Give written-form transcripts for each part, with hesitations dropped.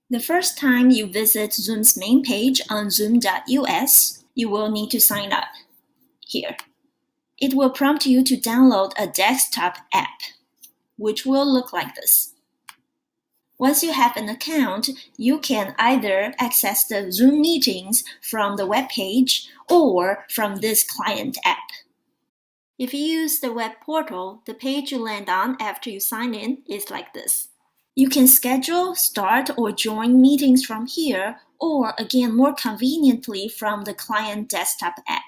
The first time you visit Zoom's main page on zoom.us, you will need to sign up here. It will prompt you to download a desktop app, which will look like this. Once you have an account, you can either access the Zoom meetings from the web page or from this client app. If you use the web portal, the page you land on after you sign in is like this. You can schedule, start, or join meetings from here, or again, more conveniently from the client desktop app.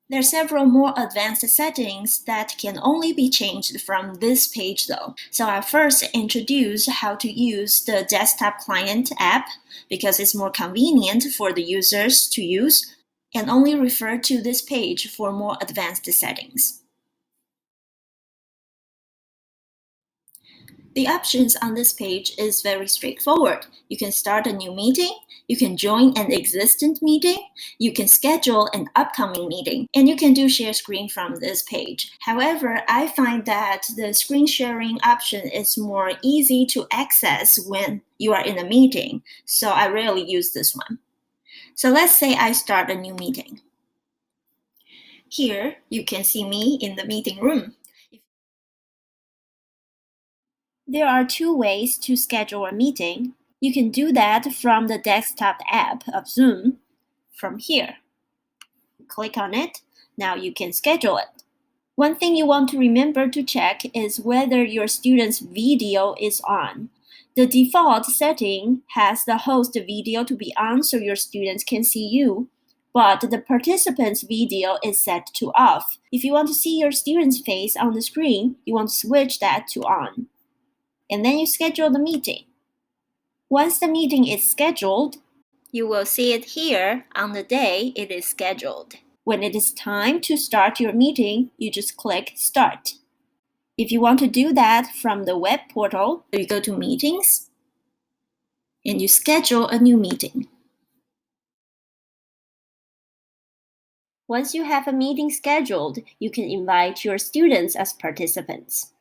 There are several more advanced settings that can only be changed from this page though. So I'll first introduce how to use the desktop client app because it's more convenient for the users to use, and only refer to this page for more advanced settings. The options on this page is very straightforward. You can start a new meeting, you can join an existing meeting, you can schedule an upcoming meeting, and you can do share screen from this page. However, I find that the screen sharing option is more easy to access when you are in a meeting, so I rarely use this one. So let's say I start a new meeting. Here, you can see me in the meeting room. There are two ways to schedule a meeting. You can do that from the desktop app of Zoom, from here. Click on it. Now you can schedule it. One thing you want to remember to check is whether your student's video is on. The default setting has the host video to be on so your students can see you, but the participant's video is set to off. If you want to see your student's face on the screen, you want to switch that to on. And then you schedule the meeting. Once the meeting is scheduled, you will see it here on the day it is scheduled. When it is time to start your meeting, you just click Start. If you want to do that from the web portal, you go to Meetings, and you schedule a new meeting. Once you have a meeting scheduled, you can invite your students as participants.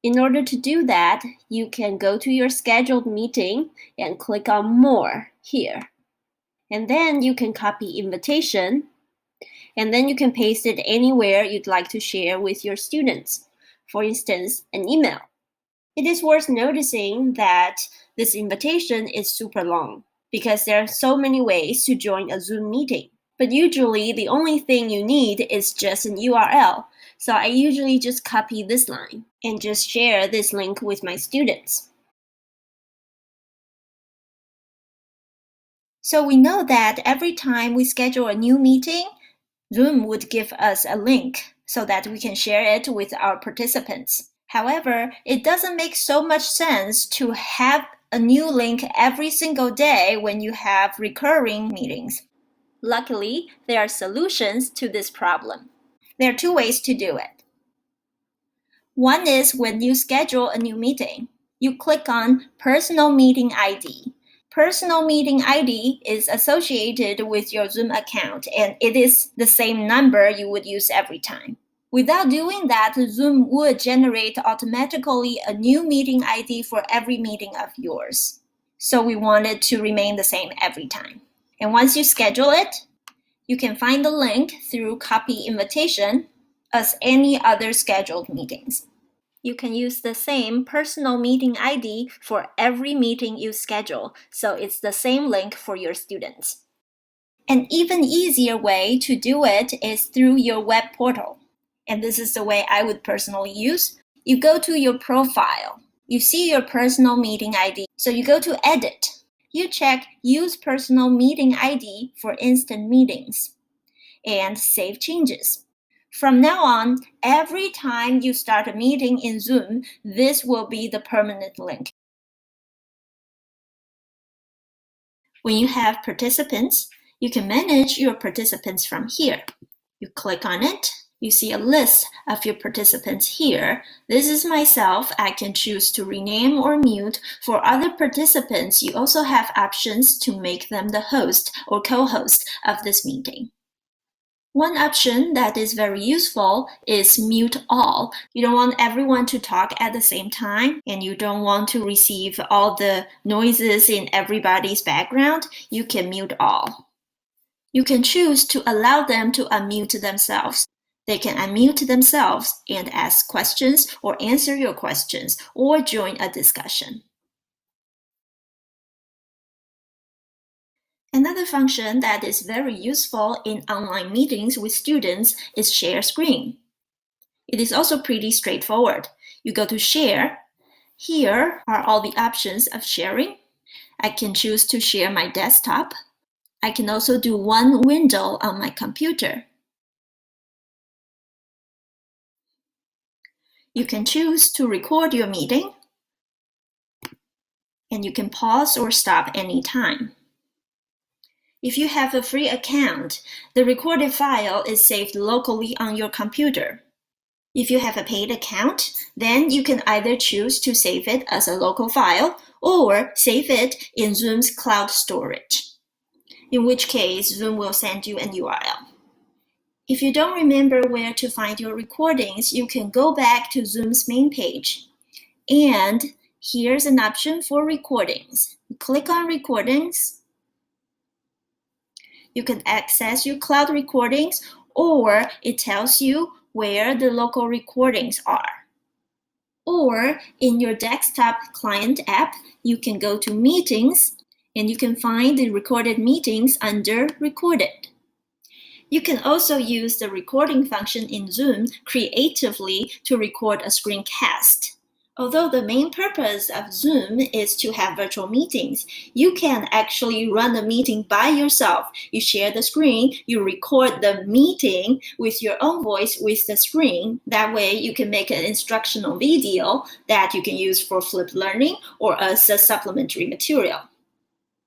In order to do that, you can go to your scheduled meeting and click on More here. And then you can copy invitation, and then you can paste it anywhere you'd like to share with your students. For instance, an email. It is worth noticing that this invitation is super long because there are so many ways to join a Zoom meeting. But usually the only thing you need is just an URL. So I usually just copy this line and just share this link with my students. So we know that every time we schedule a new meeting, Zoom would give us a link so that we can share it with our participants. However, it doesn't make so much sense to have a new link every single day when you have recurring meetings. Luckily, there are solutions to this problem. There are two ways to do it. One is when you schedule a new meeting, you click on Personal Meeting ID. Personal Meeting ID is associated with your Zoom account, and it is the same number you would use every time. Without doing that, Zoom would generate automatically a new meeting ID for every meeting of yours. So we want it to remain the same every time. And once you schedule it, you can find the link through Copy Invitation as any other scheduled meetings. You can use the same personal meeting ID for every meeting you schedule, so it's the same link for your students. An even easier way to do it is through your web portal. And this is the way I would personally use. You go to your profile. You see your personal meeting ID. So you go to Edit. You check Use Personal Meeting ID for instant meetings and save changes. From now on, every time you start a meeting in Zoom, this will be the permanent link. When you have participants, you can manage your participants from here. You click on it. You see a list of your participants here. This is myself. I can choose to rename or mute. For other participants, you also have options to make them the host or co-host of this meeting. One option that is very useful is mute all. You don't want everyone to talk at the same time, and you don't want to receive all the noises in everybody's background. You can mute all. You can choose to allow them to unmute themselves. They can unmute themselves and ask questions or answer your questions or join a discussion. Another function that is very useful in online meetings with students is share screen. It is also pretty straightforward. You go to share. Here are all the options of sharing. I can choose to share my desktop. I can also do one window on my computer. You can choose to record your meeting, and you can pause or stop anytime. If you have a free account, the recorded file is saved locally on your computer. If you have a paid account, then you can either choose to save it as a local file or save it in Zoom's cloud storage, in which case Zoom will send you an URL. If you don't remember where to find your recordings, you can go back to Zoom's main page. And here's an option for recordings. Click on Recordings. You can access your cloud recordings, or it tells you where the local recordings are. Or in your desktop client app, you can go to Meetings, and you can find the recorded meetings under Recorded. You can also use the recording function in Zoom creatively to record a screencast. Although the main purpose of Zoom is to have virtual meetings, you can actually run a meeting by yourself. You share the screen, you record the meeting with your own voice with the screen. That way you can make an instructional video that you can use for flipped learning or as a supplementary material.